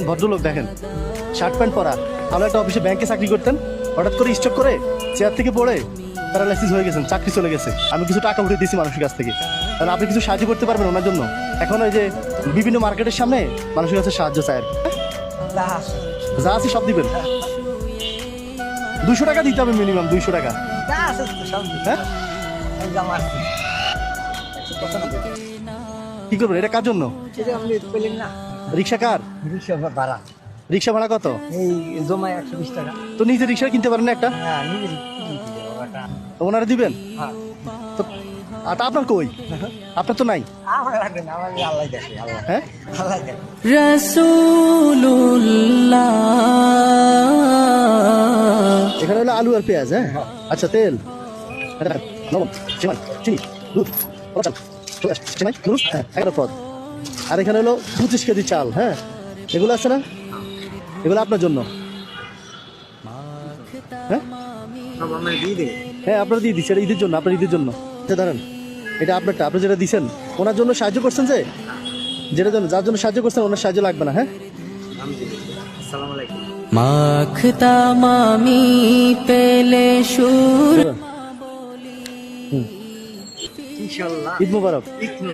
ভদ্রলোক দেখেন, shirt pant পরা, ভালো একটা অফিসে ব্যাংকে চাকরি করতেন, হঠাৎ করে স্ট্রোক করে চেয়ার থেকে পড়ে প্যারালাইসিস হয়ে গেছেন, চাকরি চলে গেছে। আমি কিছু টাকা উঠে দিয়েছি মানুষের কাছ থেকে, তাহলে আপনি কিছু সাহায্য করতে পারবেন ওনার জন্য? এখন ওই যে বিভিন্ন মার্কেটের সামনে মানুষের কাছে সাহায্য চায় আর কি। যা আছে সব দিবেন। 200 টাকা দিতে হবে মিনিমাম, 200 টাকা। হ্যাঁ, কি করবেন এটা কার জন্য? রিক্সা কার? রিক্সা ভাড়া কত? জমায় 120 টাকা। তো নিজে রিক্সা কিনতে পারেন না একটা? হ্যাঁ, নিজের তো ওনারা দিবেন? তো আটা আপনার কই? আপনার তো নাই। আমার লাগবে না, আমার আল্লাহ দেখে, আল্লাহ। হ্যাঁ, আল্লাহ দেখে। রাসূলুল্লাহ। এখানে হলো আলু আর পেঁয়াজ। হ্যাঁ, আচ্ছা, তেল, লবণ, চিনি, দুধ, চাল, চিনি, নুন, হ্যাঁ, 11 পদ। আর এখানে হলো 25 কেজি চাল। হ্যাঁ, এগুলো আছে না, এগুলো আপনার জন্য। হ্যাঁ সব আমরা দিয়ে দেবো। হ্যাঁ, আপনারা দিয়ে দিচ্ছেন ঈদের জন্য, আপনার ঈদের জন্য। দাঁড়ান, এটা আপনারটা, আপনি যেটা দিচ্ছেন ওনার জন্য সাহায্য করছেন, যে যেটা জন্য, যার জন্য সাহায্য করছেন ওনার সাহায্য লাগবে না। হ্যাঁ, আসসালামু আলাইকুম। মাখতাম আমি পেলে সুর। ইনশাআল্লাহ। ঈদ মোবারক।